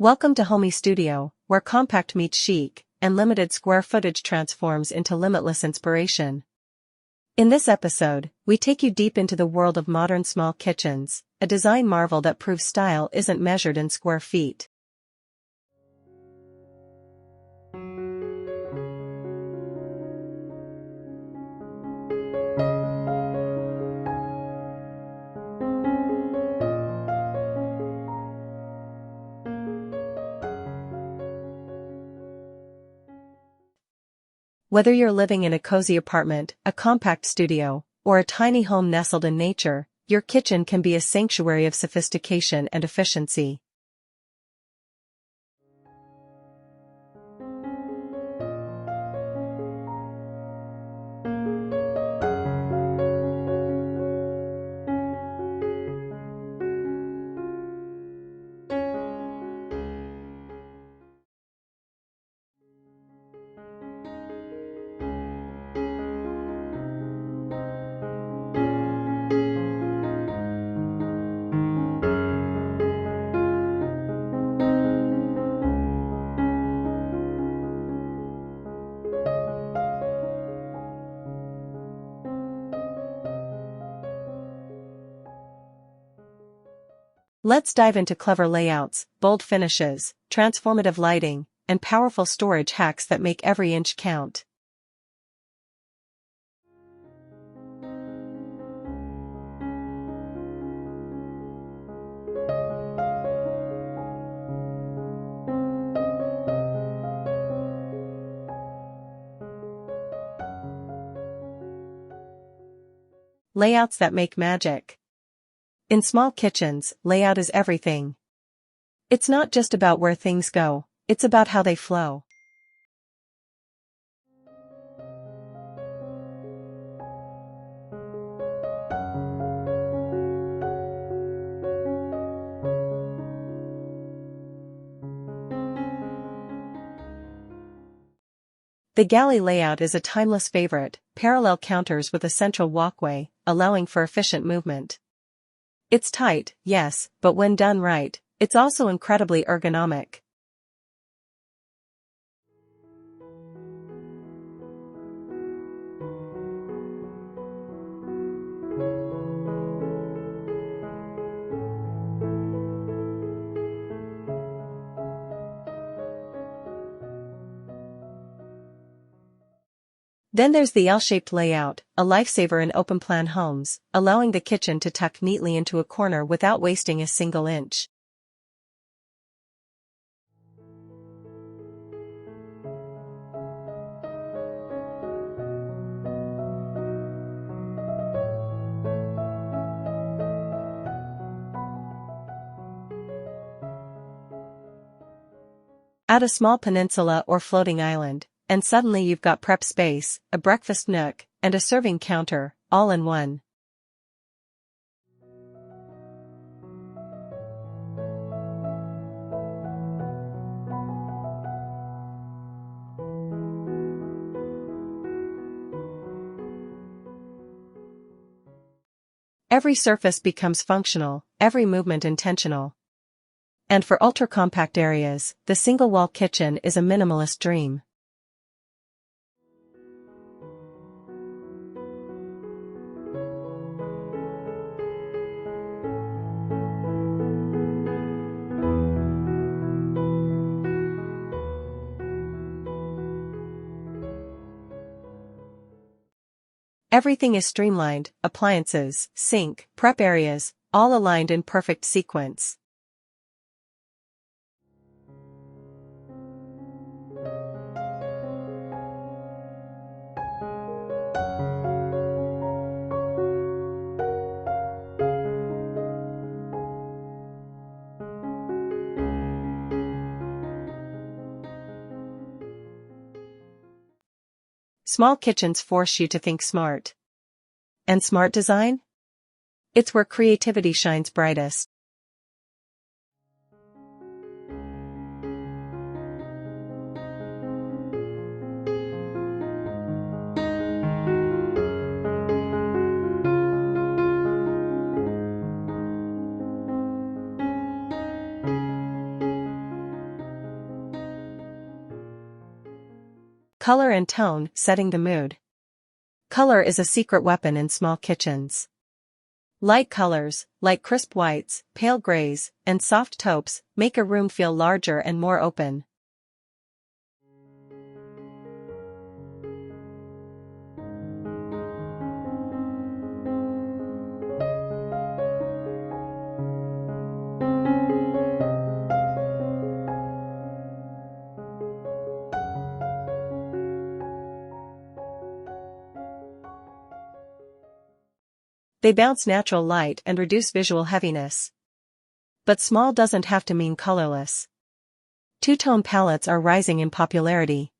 Welcome to Homey Studio, where compact meets chic, and limited square footage transforms into limitless inspiration. In this episode, we take you deep into the world of modern small kitchens, a design marvel that proves style isn't measured in square feet. Whether you're living in a cozy apartment, a compact studio, or a tiny home nestled in nature, your kitchen can be a sanctuary of sophistication and efficiency. Let's dive into clever layouts, bold finishes, transformative lighting, and powerful storage hacks that make every inch count. Layouts that make magic. In small kitchens, layout is everything. It's not just about where things go, it's about how they flow. The galley layout is a timeless favorite, parallel counters with a central walkway, allowing for efficient movement. It's tight, yes, but when done right, it's also incredibly ergonomic. Then there's the L-shaped layout, a lifesaver in open-plan homes, allowing the kitchen to tuck neatly into a corner without wasting a single inch. Add a small peninsula or floating island, and suddenly you've got prep space, a breakfast nook, and a serving counter, all in one. Every surface becomes functional, every movement intentional. And for ultra-compact areas, the single-wall kitchen is a minimalist dream. Everything is streamlined, appliances, sink, prep areas, all aligned in perfect sequence. Small kitchens force you to think smart. And smart design? It's where creativity shines brightest. Color and tone, setting the mood. Color is a secret weapon in small kitchens. Light colors, like crisp whites, pale grays, and soft taupes, make a room feel larger and more open. They bounce natural light and reduce visual heaviness. But small doesn't have to mean colorless. Two-tone palettes are rising in popularity.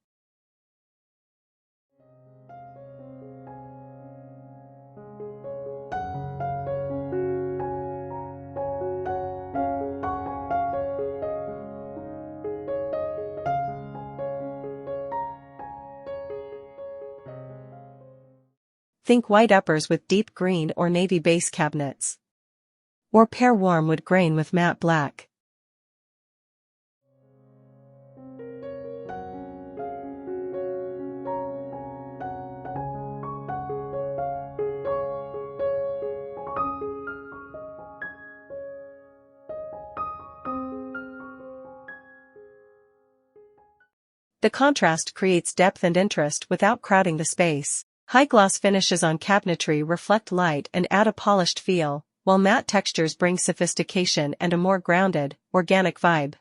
Think white uppers with deep green or navy base cabinets. Or pair warm wood grain with matte black. The contrast creates depth and interest without crowding the space. High gloss finishes on cabinetry reflect light and add a polished feel, while matte textures bring sophistication and a more grounded, organic vibe.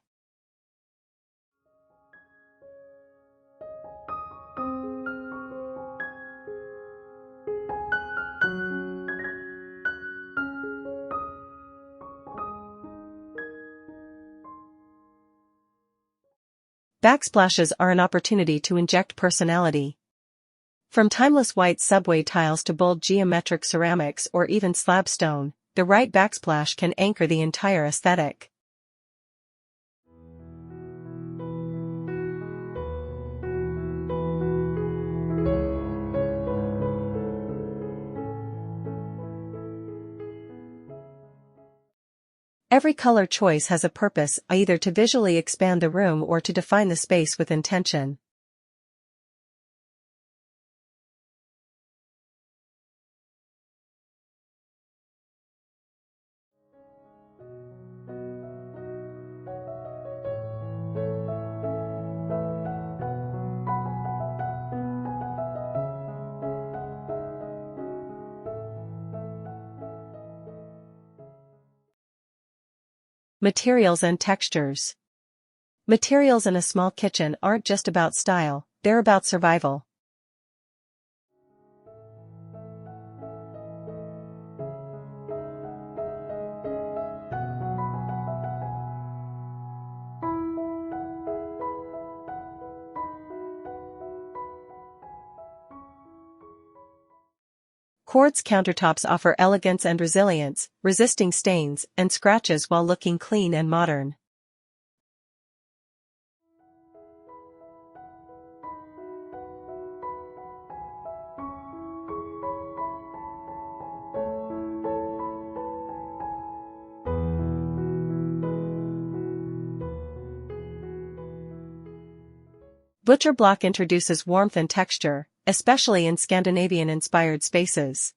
Backsplashes are an opportunity to inject personality. From timeless white subway tiles to bold geometric ceramics or even slab stone, the right backsplash can anchor the entire aesthetic. Every color choice has a purpose, either to visually expand the room or to define the space with intention. Materials and textures. Materials in a small kitchen aren't just about style, they're about survival. Quartz countertops offer elegance and resilience, resisting stains and scratches while looking clean and modern. Butcher block introduces warmth and texture, especially in Scandinavian-inspired spaces.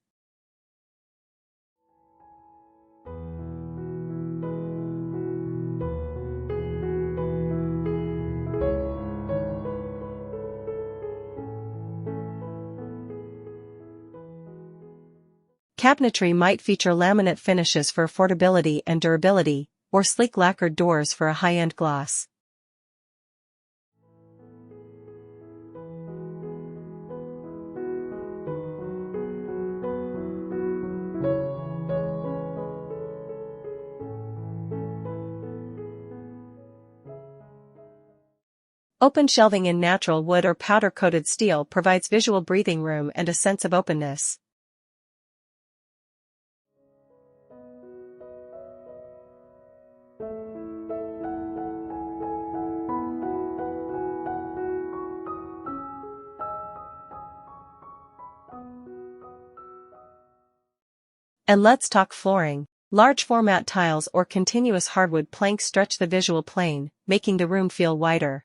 Cabinetry might feature laminate finishes for affordability and durability, or sleek lacquered doors for a high-end gloss. Open shelving in natural wood or powder-coated steel provides visual breathing room and a sense of openness. And let's talk flooring. Large format tiles or continuous hardwood planks stretch the visual plane, making the room feel wider.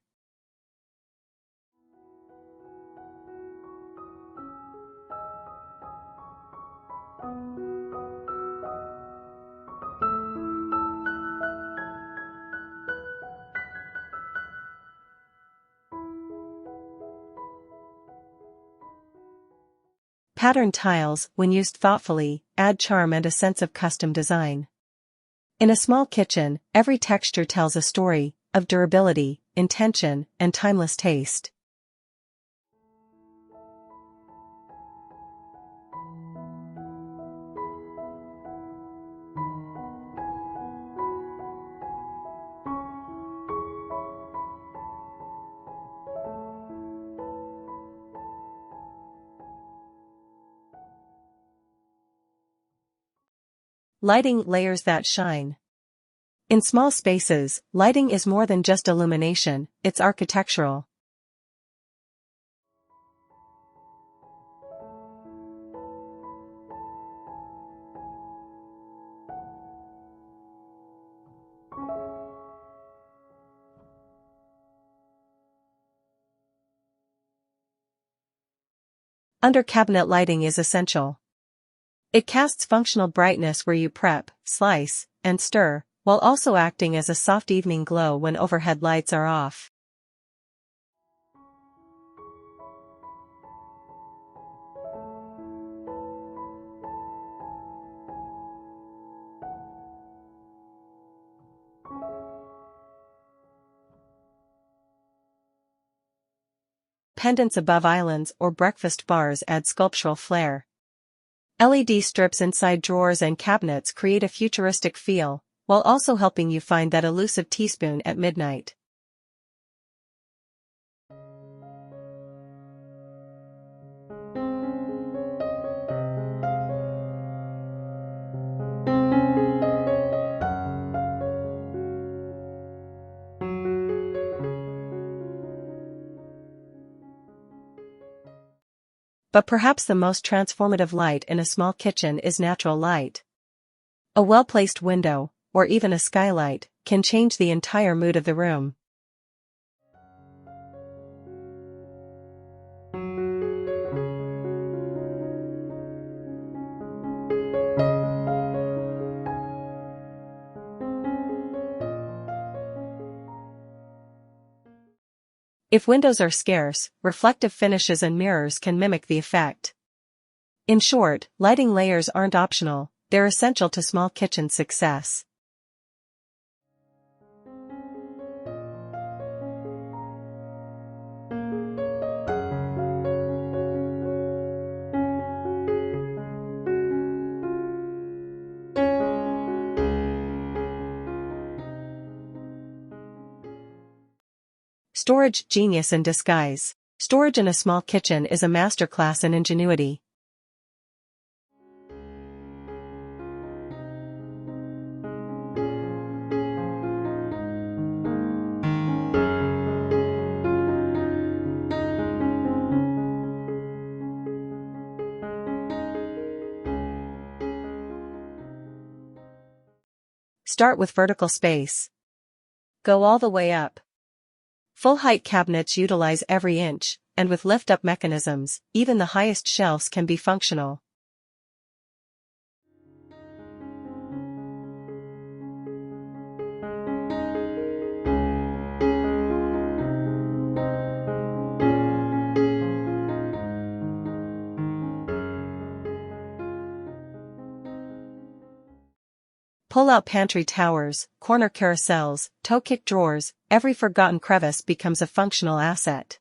Patterned tiles, when used thoughtfully, add charm and a sense of custom design. In a small kitchen, every texture tells a story of durability, intention, and timeless taste. Lighting layers that shine. In small spaces, lighting is more than just illumination, it's architectural. Under cabinet lighting is essential. It casts functional brightness where you prep, slice, and stir, while also acting as a soft evening glow when overhead lights are off. Pendants above islands or breakfast bars add sculptural flair. LED strips inside drawers and cabinets create a futuristic feel, while also helping you find that elusive teaspoon at midnight. But perhaps the most transformative light in a small kitchen is natural light. A well-placed window, or even a skylight, can change the entire mood of the room. If windows are scarce, reflective finishes and mirrors can mimic the effect. In short, lighting layers aren't optional, they're essential to small kitchen success. Storage genius in disguise. Storage in a small kitchen is a masterclass in ingenuity. Start with vertical space. Go all the way up. Full-height cabinets utilize every inch, and with lift-up mechanisms, even the highest shelves can be functional. Pull-out pantry towers, corner carousels, toe-kick drawers, every forgotten crevice becomes a functional asset.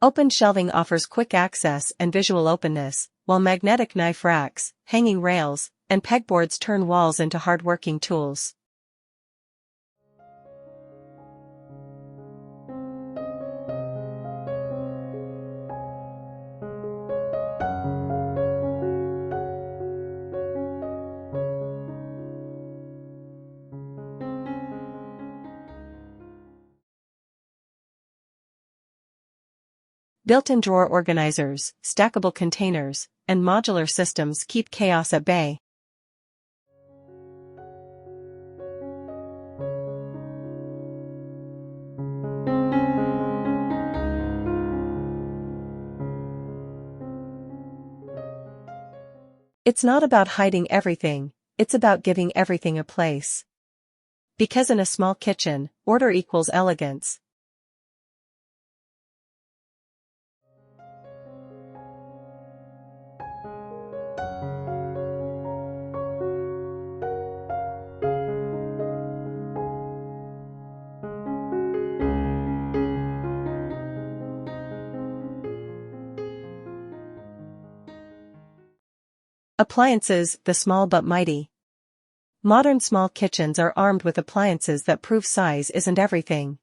Open shelving offers quick access and visual openness, while magnetic knife racks, hanging rails, and pegboards turn walls into hard-working tools. Built-in drawer organizers, stackable containers, and modular systems keep chaos at bay. It's not about hiding everything, it's about giving everything a place. Because in a small kitchen, order equals elegance. Appliances, the small but mighty. Modern small kitchens are armed with appliances that prove size isn't everything.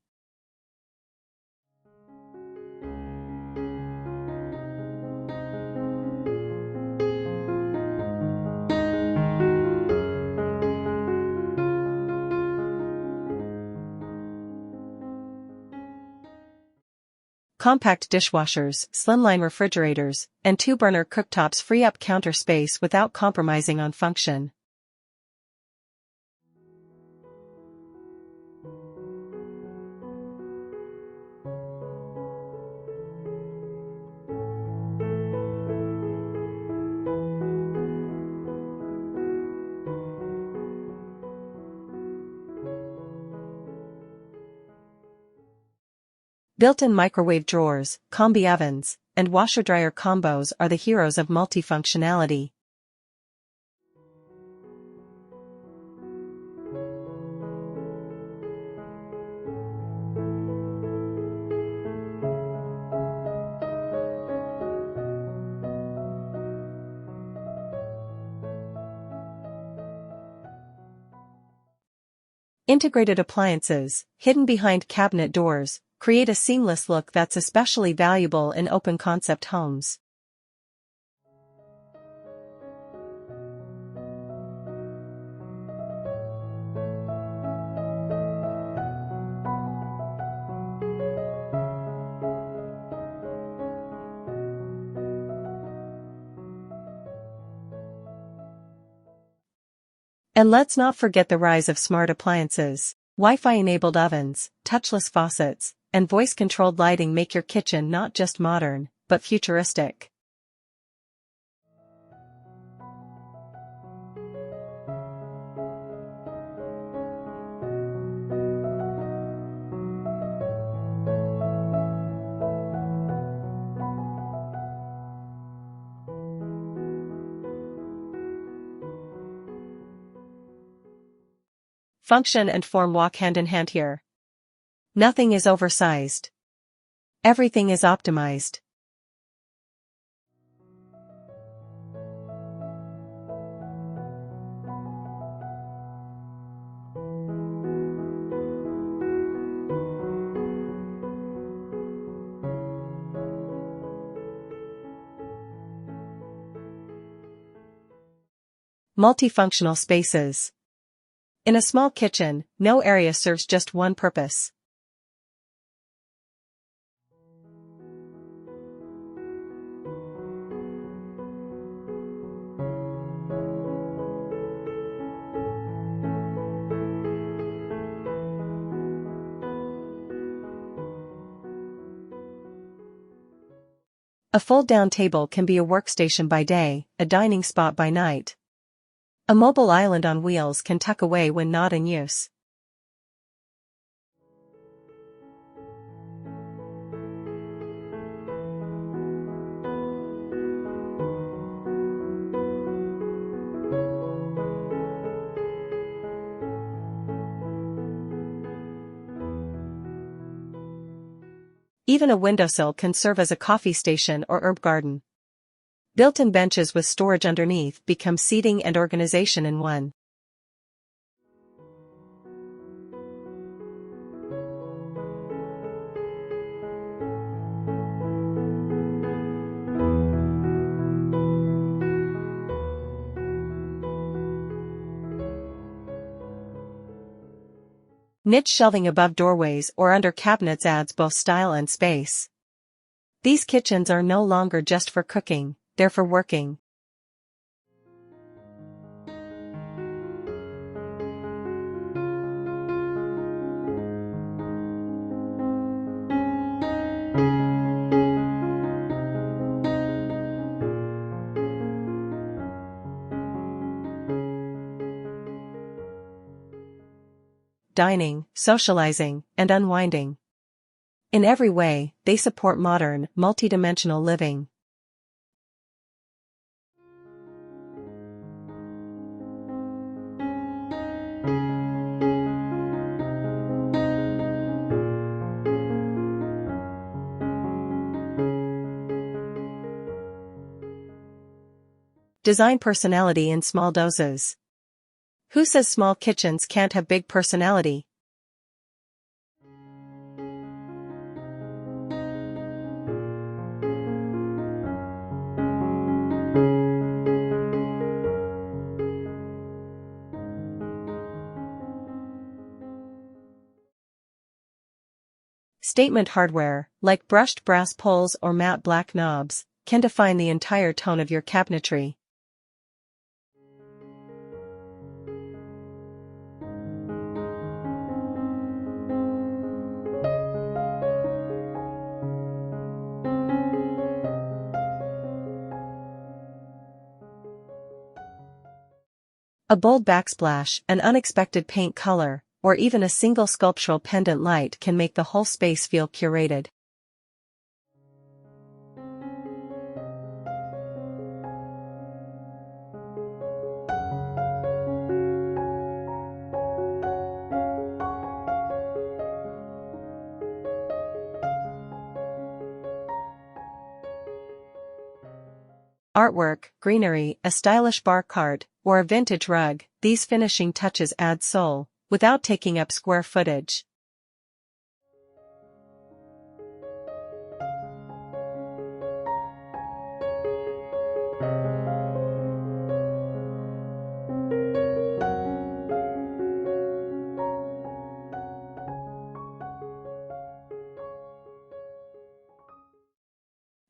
Compact dishwashers, slimline refrigerators, and two-burner cooktops free up counter space without compromising on function. Built-in microwave drawers, combi ovens, and washer-dryer combos are the heroes of multifunctionality. Integrated appliances, hidden behind cabinet doors, create a seamless look that's especially valuable in open-concept homes. And let's not forget the rise of smart appliances. Wi-Fi-enabled ovens, touchless faucets, and voice-controlled lighting make your kitchen not just modern, but futuristic. Function and form walk hand in hand here. Nothing is oversized. Everything is optimized. Multifunctional spaces. In a small kitchen, no area serves just one purpose. A fold-down table can be a workstation by day, a dining spot by night. A mobile island on wheels can tuck away when not in use. Even a windowsill can serve as a coffee station or herb garden. Built-in benches with storage underneath become seating and organization in one. Niche shelving above doorways or under cabinets adds both style and space. These kitchens are no longer just for cooking, they're for working. dining, socializing, and unwinding. In every way, they support modern, multidimensional living. Design personality in small doses. Who says small kitchens can't have big personality? Statement hardware, like brushed brass pulls or matte black knobs, can define the entire tone of your cabinetry. A bold backsplash, an unexpected paint color, or even a single sculptural pendant light can make the whole space feel curated. Artwork, greenery, a stylish bar cart, or a vintage rug, these finishing touches add soul, without taking up square footage.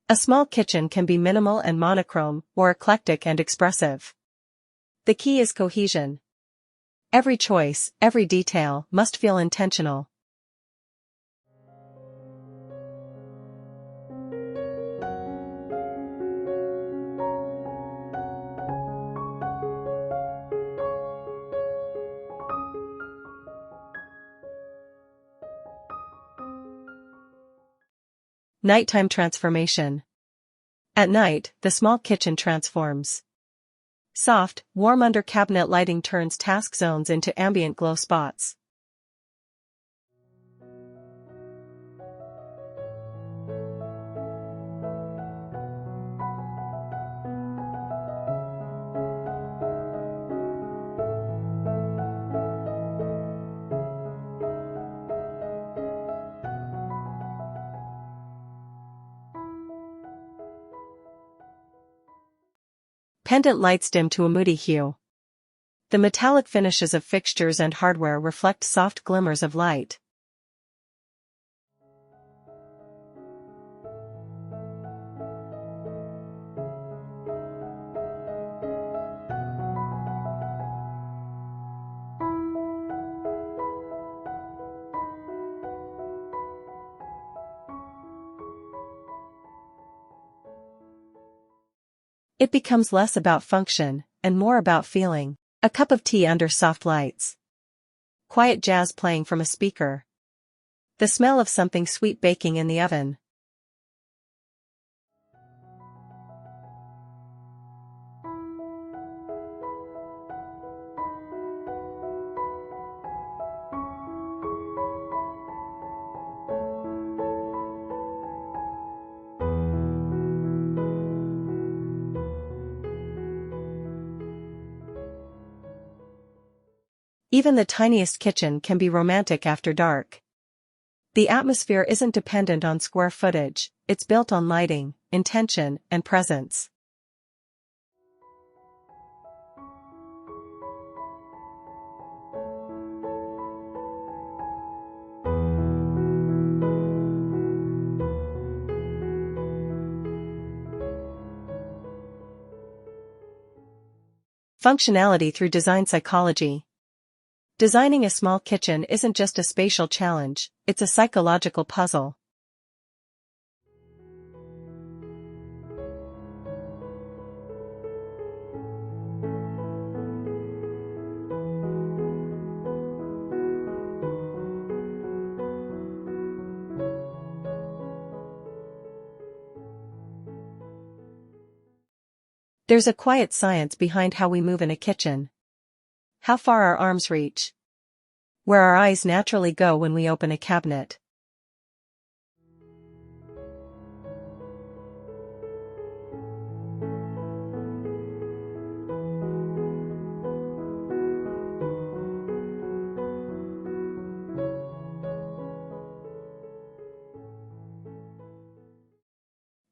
A small kitchen can be minimal and monochrome, or eclectic and expressive. The key is cohesion. Every choice, every detail, must feel intentional. Nighttime transformation. At night, the small kitchen transforms. Soft, warm under cabinet lighting turns task zones into ambient glow spots. Pendant lights dim to a moody hue. The metallic finishes of fixtures and hardware reflect soft glimmers of light. It becomes less about function, and more about feeling. A cup of tea under soft lights. Quiet jazz playing from a speaker. The smell of something sweet baking in the oven. Even the tiniest kitchen can be romantic after dark. The atmosphere isn't dependent on square footage, it's built on lighting, intention, and presence. Functionality through design psychology. Designing a small kitchen isn't just a spatial challenge, it's a psychological puzzle. There's a quiet science behind how we move in a kitchen. How far our arms reach. Where our eyes naturally go when we open a cabinet.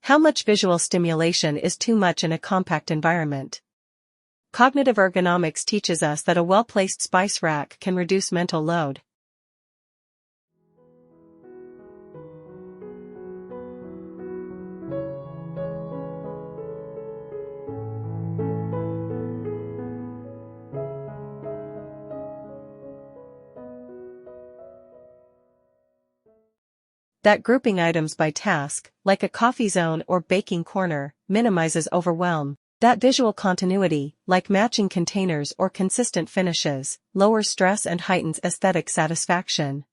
How much visual stimulation is too much in a compact environment? Cognitive ergonomics teaches us that a well-placed spice rack can reduce mental load. That grouping items by task, like a coffee zone or baking corner, minimizes overwhelm. That visual continuity, like matching containers or consistent finishes, lowers stress and heightens aesthetic satisfaction.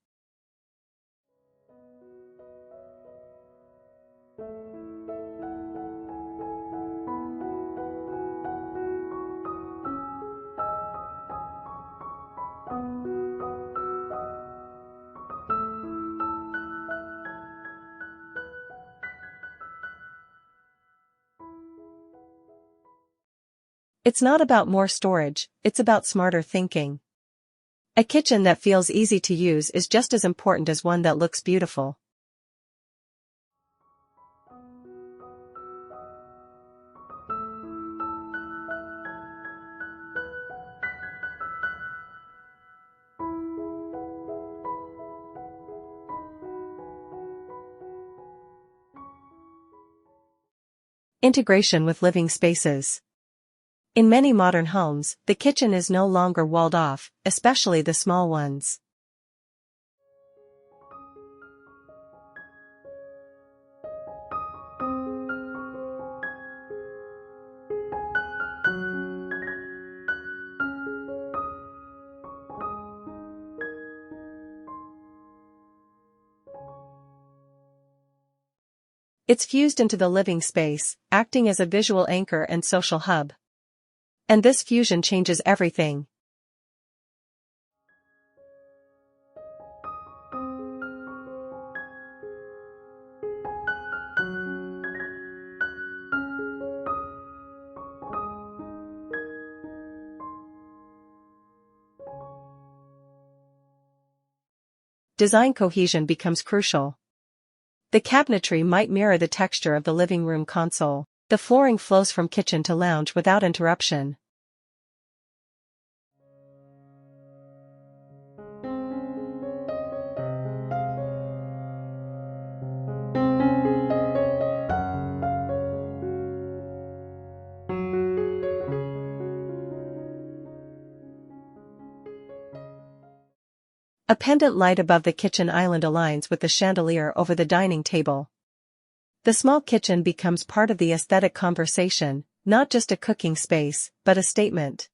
It's not about more storage, it's about smarter thinking. A kitchen that feels easy to use is just as important as one that looks beautiful. Integration with living spaces. In many modern homes, the kitchen is no longer walled off, especially the small ones. It's fused into the living space, acting as a visual anchor and social hub. And this fusion changes everything. Design cohesion becomes crucial. The cabinetry might mirror the texture of the living room console. The flooring flows from kitchen to lounge without interruption. A pendant light above the kitchen island aligns with the chandelier over the dining table. The small kitchen becomes part of the aesthetic conversation, not just a cooking space, but a statement.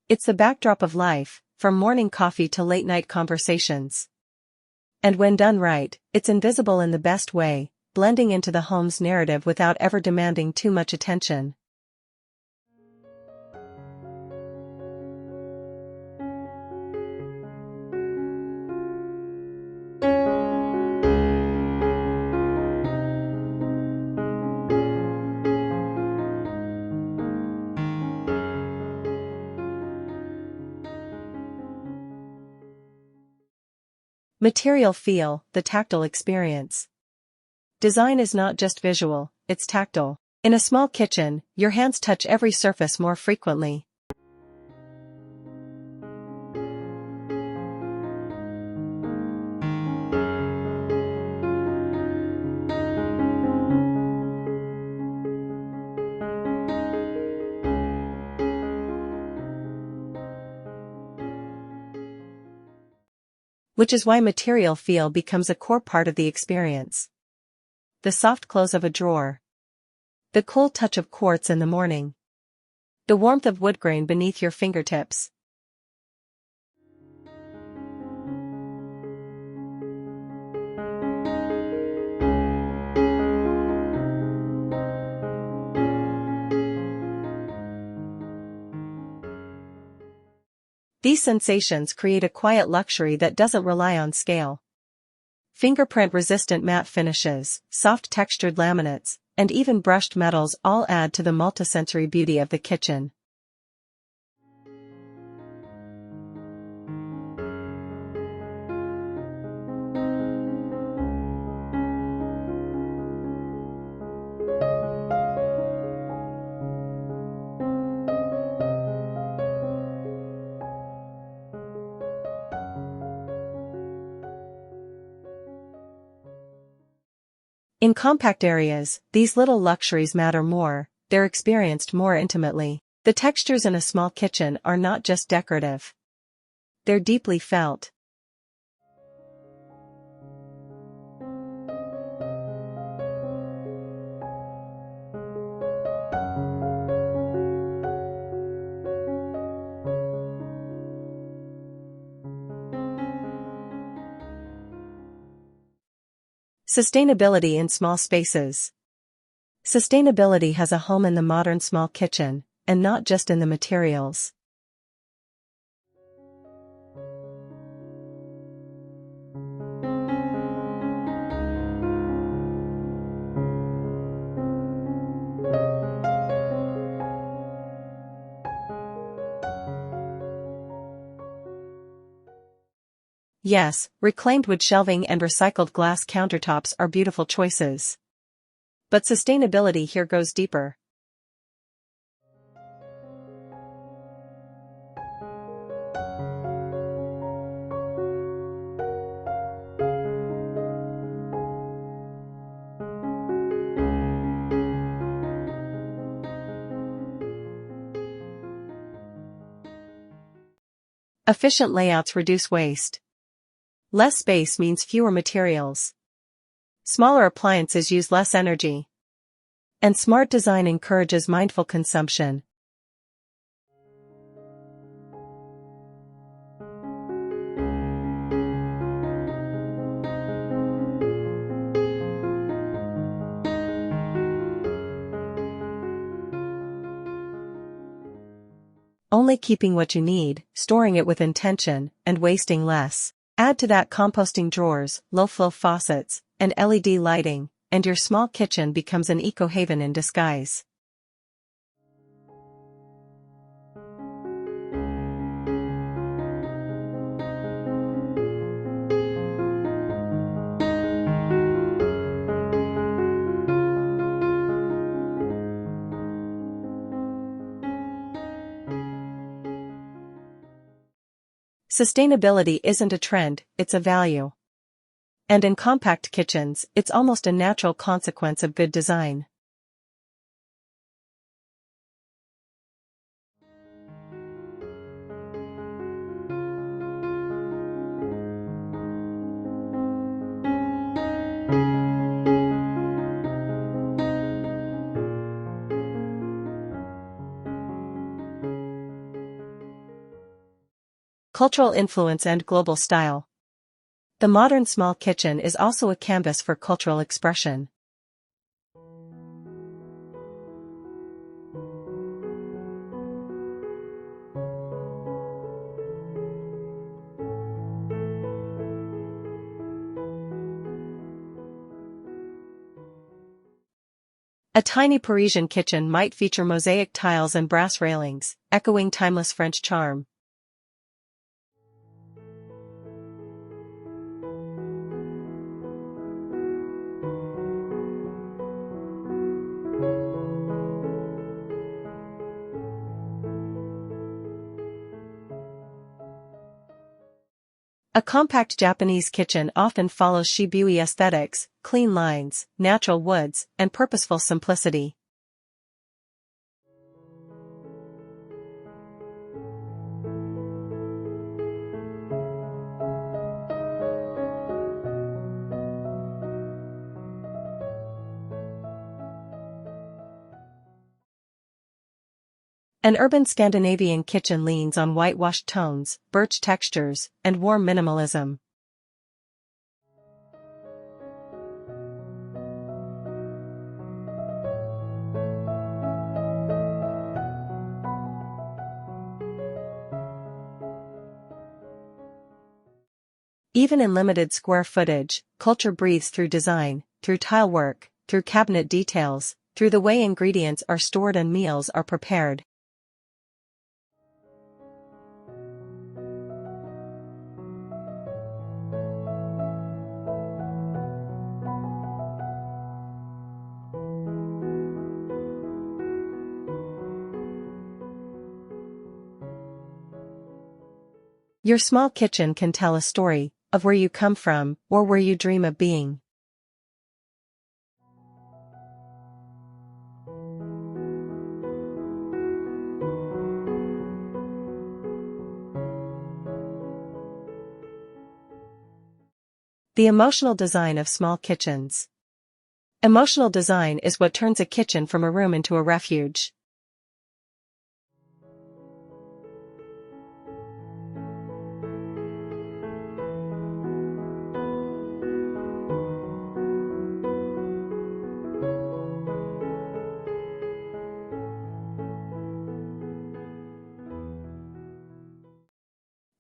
It's the backdrop of life, from morning coffee to late-night conversations. And when done right, it's invisible in the best way, blending into the home's narrative without ever demanding too much attention. Material feel, the tactile experience. Design is not just visual, it's tactile. In a small kitchen, your hands touch every surface more frequently. which is why material feel becomes a core part of the experience. The soft close of a drawer. The cool touch of quartz in the morning. The warmth of wood grain beneath your fingertips. These sensations create a quiet luxury that doesn't rely on scale. Fingerprint-resistant matte finishes, soft textured laminates, and even brushed metals all add to the multisensory beauty of the kitchen. In compact areas, these little luxuries matter more, they're experienced more intimately. The textures in a small kitchen are not just decorative. They're deeply felt. Sustainability in small spaces. Sustainability has a home in the modern small kitchen, and not just in the materials. Yes, reclaimed wood shelving and recycled glass countertops are beautiful choices. But sustainability here goes deeper. Efficient layouts reduce waste. Less space means fewer materials. Smaller appliances use less energy. And smart design encourages mindful consumption. Only keeping what you need, storing it with intention, and wasting less. Add to that composting drawers, low-flow faucets, and LED lighting, and your small kitchen becomes an eco-haven in disguise. Sustainability isn't a trend, it's a value. And in compact kitchens, it's almost a natural consequence of good design. Cultural influence and global style. The modern small kitchen is also a canvas for cultural expression. A tiny Parisian kitchen might feature mosaic tiles and brass railings, echoing timeless French charm. A compact Japanese kitchen often follows Shibui aesthetics, clean lines, natural woods, and purposeful simplicity. An urban Scandinavian kitchen leans on whitewashed tones, birch textures, and warm minimalism. Even in limited square footage, culture breathes through design, through tile work, through cabinet details, through the way ingredients are stored and meals are prepared. Your small kitchen can tell a story of where you come from or where you dream of being. The emotional design of small kitchens. Emotional design is what turns a kitchen from a room into a refuge.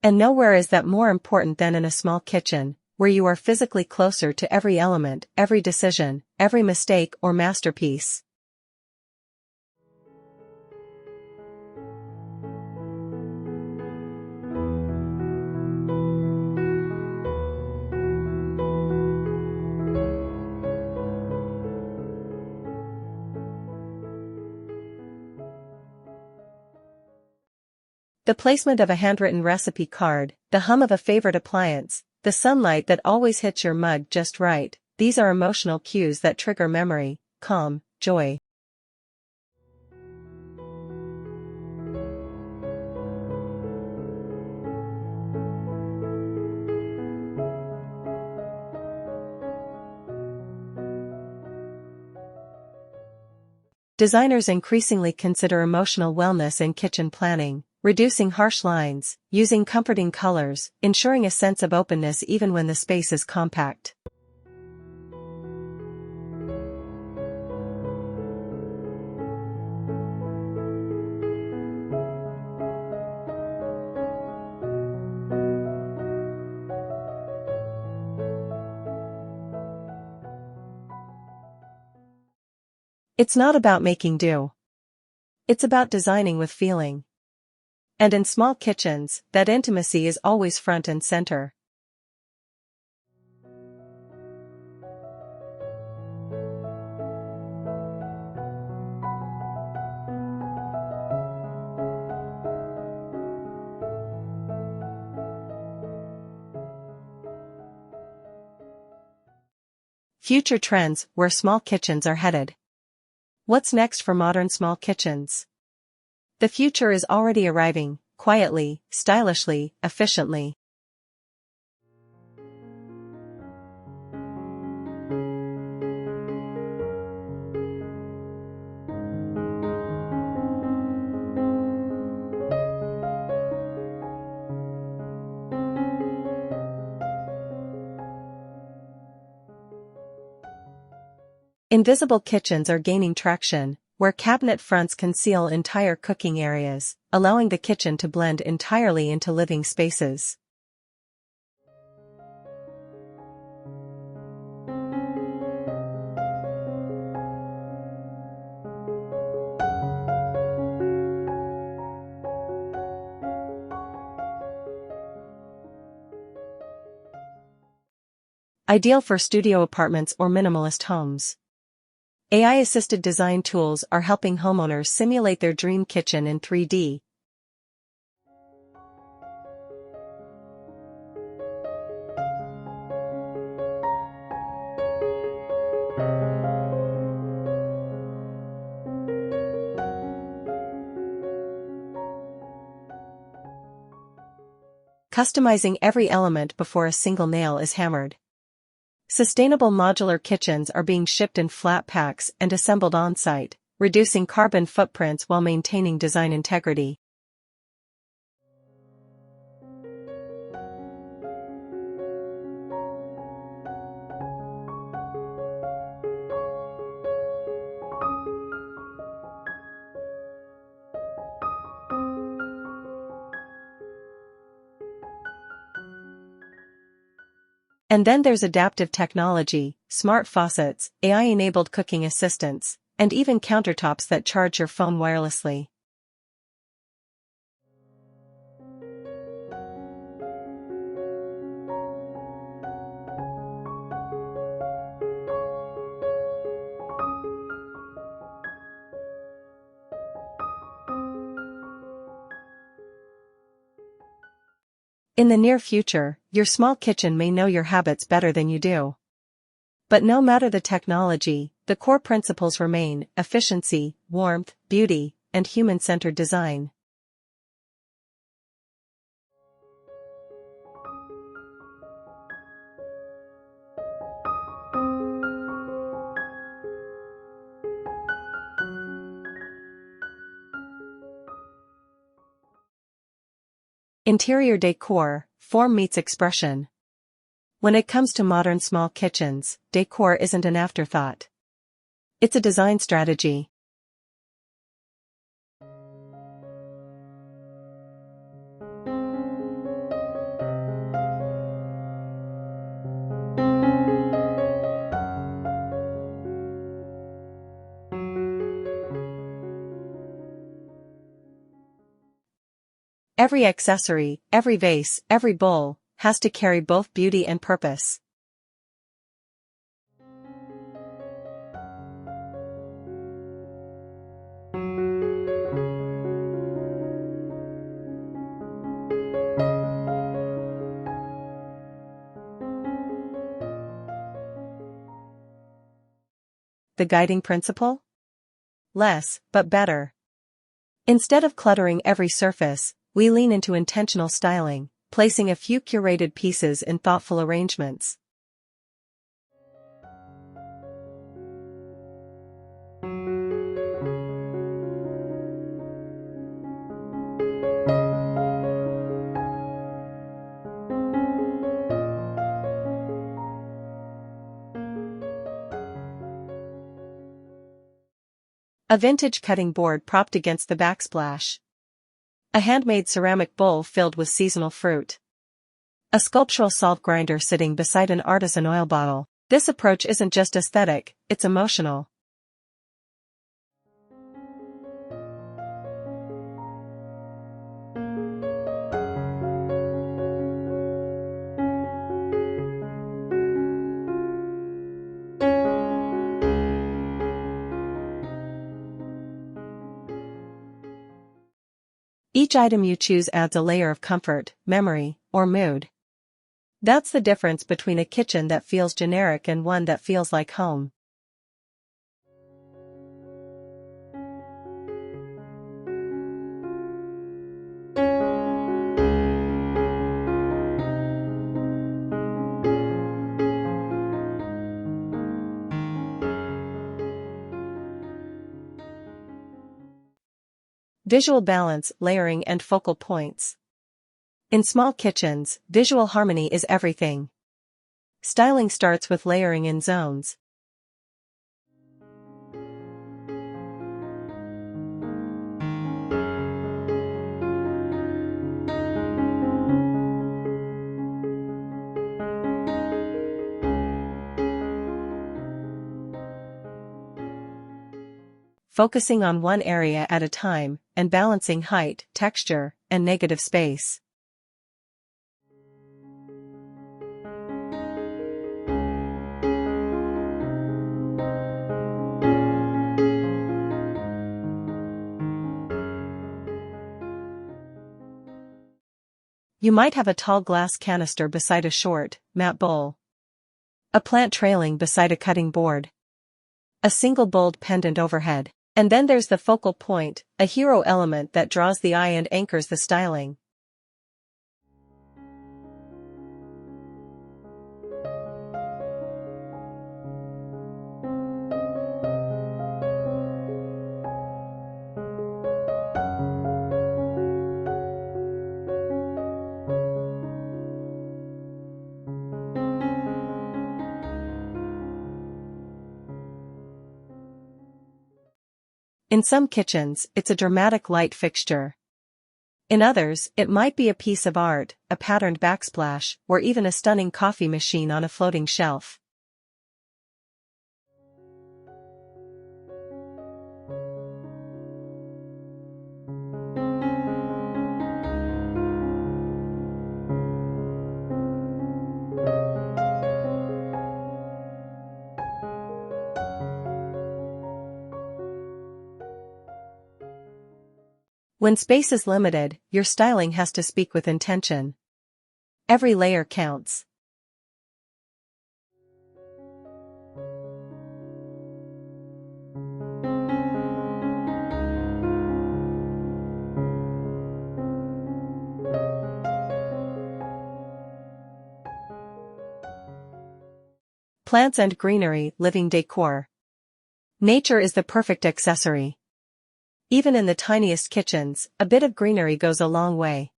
And nowhere is that more important than in a small kitchen, where you are physically closer to every element, every decision, every mistake or masterpiece. The placement of a handwritten recipe card, the hum of a favorite appliance, the sunlight that always hits your mug just right, these are emotional cues that trigger memory, calm, joy. Designers increasingly consider emotional wellness in kitchen planning, reducing harsh lines, using comforting colors, ensuring a sense of openness even when the space is compact. It's not about making do. It's about designing with feeling. And in small kitchens, that intimacy is always front and center. Future trends where small kitchens are headed. What's next for modern small kitchens? The future is already arriving, quietly, stylishly, efficiently. Invisible kitchens are gaining traction, where cabinet fronts conceal entire cooking areas, allowing the kitchen to blend entirely into living spaces. Ideal for studio apartments or minimalist homes. AI-assisted design tools are helping homeowners simulate their dream kitchen in 3D. Customizing every element before a single nail is hammered. Sustainable modular kitchens are being shipped in flat packs and assembled on-site, reducing carbon footprints while maintaining design integrity. And then there's adaptive technology, smart faucets, AI-enabled cooking assistants, and even countertops that charge your phone wirelessly. In the near future, your small kitchen may know your habits better than you do. But no matter the technology, the core principles remain: efficiency, warmth, beauty, and human-centered design. Interior decor, form meets expression. When it comes to modern small kitchens, decor isn't an afterthought. It's a design strategy. Every accessory, every vase, every bowl, has to carry both beauty and purpose. The guiding principle? Less, but better. Instead of cluttering every surface, we lean into intentional styling, placing a few curated pieces in thoughtful arrangements. A vintage cutting board propped against the backsplash. A handmade ceramic bowl filled with seasonal fruit. A sculptural salt grinder sitting beside an artisan oil bottle. This approach isn't just aesthetic, it's emotional. Each item you choose adds a layer of comfort, memory, or mood. That's the difference between a kitchen that feels generic and one that feels like home. Visual balance, layering, and focal points. In small kitchens, visual harmony is everything. Styling starts with layering in zones. Focusing on one area at a time, and balancing height, texture, and negative space. You might have a tall glass canister beside a short, matte bowl. A plant trailing beside a cutting board. A single bold pendant overhead. And then there's the focal point, a hero element that draws the eye and anchors the styling. In some kitchens, it's a dramatic light fixture. In others, it might be a piece of art, a patterned backsplash, or even a stunning coffee machine on a floating shelf. When space is limited, your styling has to speak with intention. Every layer counts. Plants and greenery, living decor. Nature is the perfect accessory. Even in the tiniest kitchens, a bit of greenery goes a long way.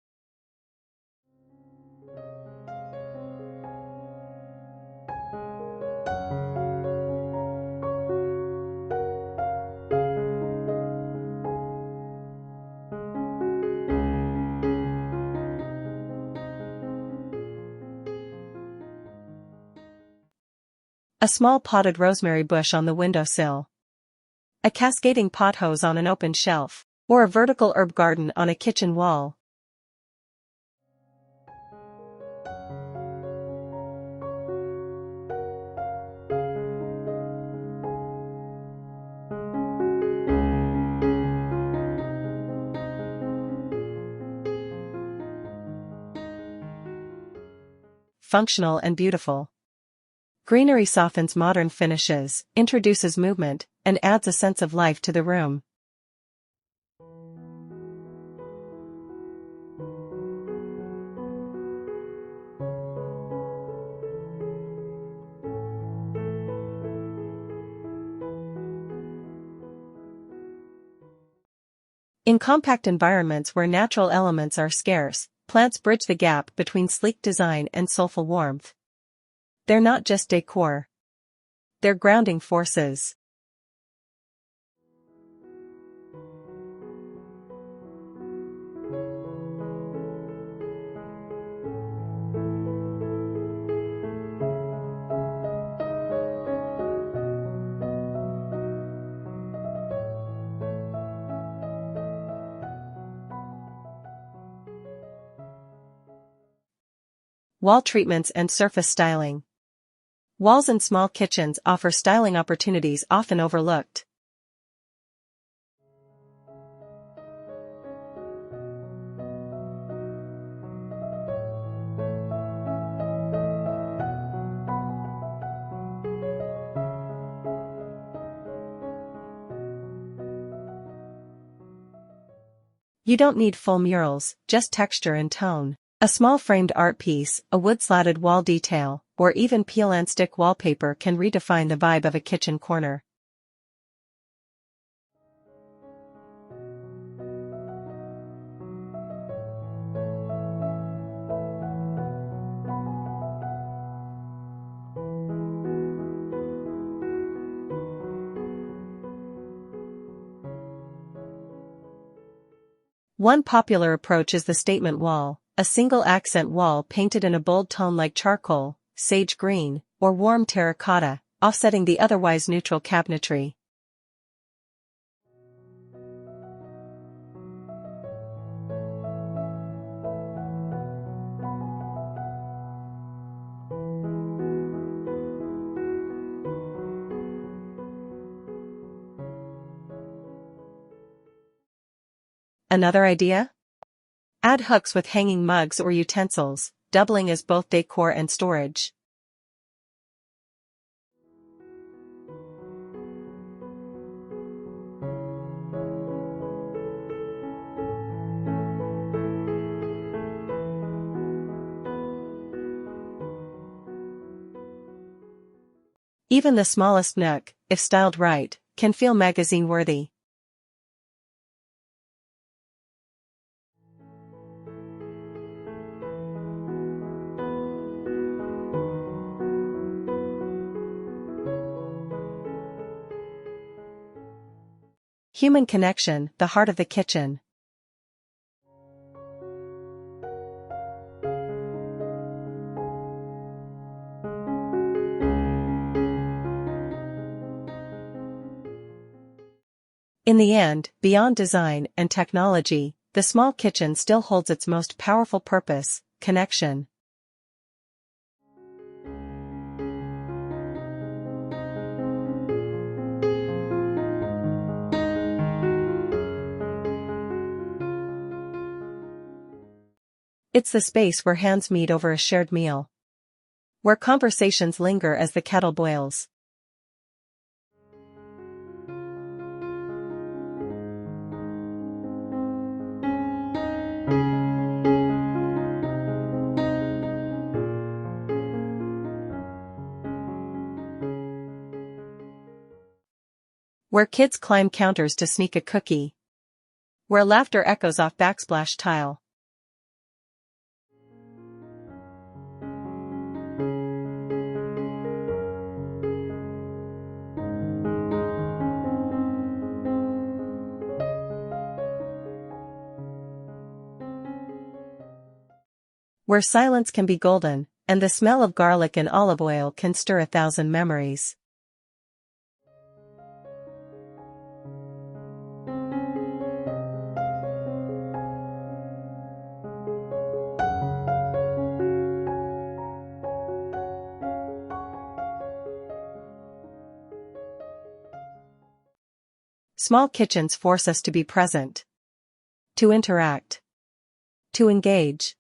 A small potted rosemary bush on the windowsill. A cascading pothose on an open shelf, or a vertical herb garden on a kitchen wall. Functional and beautiful. Greenery softens modern finishes, introduces movement, and adds a sense of life to the room. In compact environments where natural elements are scarce, plants bridge the gap between sleek design and soulful warmth. They're not just decor. They're grounding forces. Wall treatments and surface styling. Walls in small kitchens offer styling opportunities often overlooked. You don't need full murals, just texture and tone. A small framed art piece, a wood-slatted wall detail, or even peel-and-stick wallpaper can redefine the vibe of a kitchen corner. One popular approach is the statement wall, a single accent wall painted in a bold tone like charcoal, sage green, or warm terracotta, offsetting the otherwise neutral cabinetry. Another idea? Add hooks with hanging mugs or utensils, doubling as both decor and storage. Even the smallest nook, if styled right, can feel magazine-worthy. Human connection, the heart of the kitchen. In the end, beyond design and technology, the small kitchen still holds its most powerful purpose: connection. It's the space where hands meet over a shared meal, where conversations linger as the kettle boils. Where kids climb counters to sneak a cookie, where laughter echoes off backsplash tile. Where silence can be golden, and the smell of garlic and olive oil can stir 1,000 memories. Small kitchens force us to be present, to interact, to engage.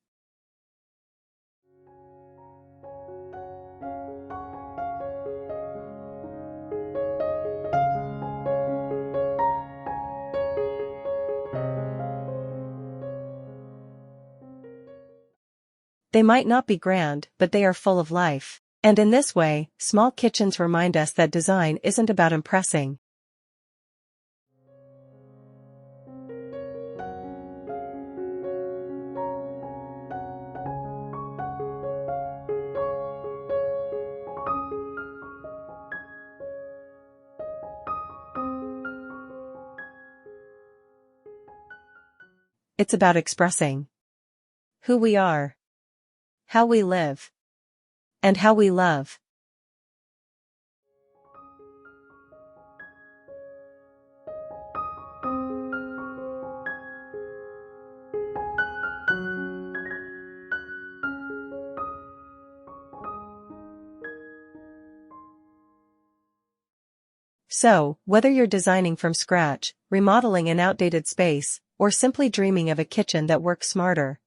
They might not be grand, but they are full of life. And in this way, small kitchens remind us that design isn't about impressing. It's about expressing who we are, how we live, and how we love. So, whether you're designing from scratch, remodeling an outdated space, or simply dreaming of a kitchen that works smarter,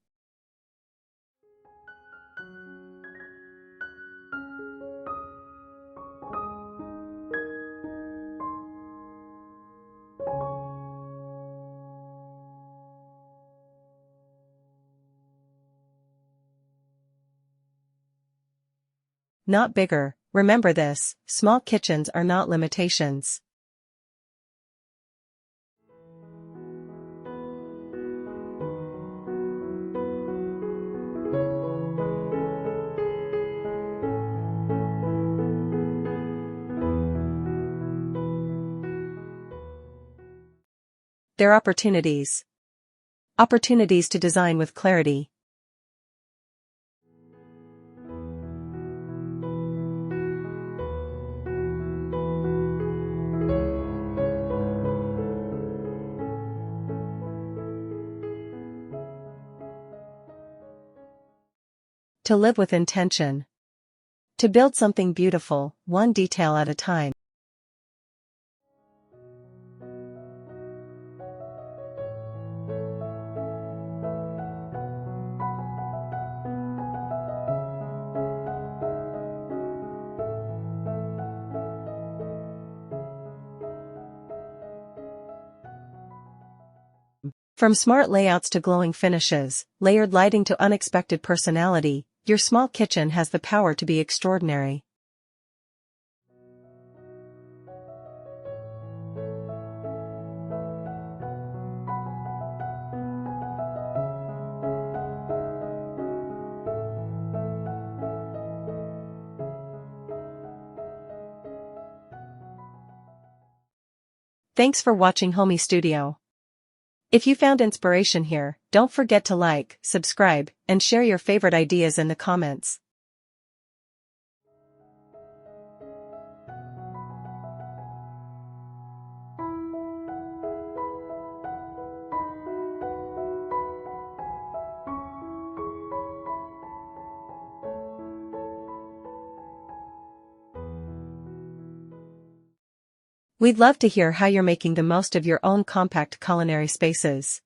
not bigger. Remember this: small kitchens are not limitations. They're opportunities. Opportunities to design with clarity. To live with intention. To build something beautiful, one detail at a time. From smart layouts to glowing finishes, layered lighting to unexpected personality, your small kitchen has the power to be extraordinary. Thanks for watching Homey Studio. If you found inspiration here, don't forget to like, subscribe, and share your favorite ideas in the comments. We'd love to hear how you're making the most of your own compact culinary spaces.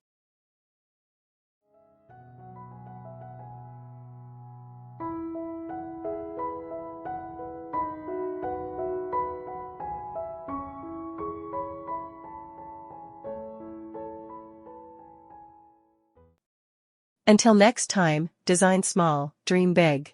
Until next time, design small, dream big.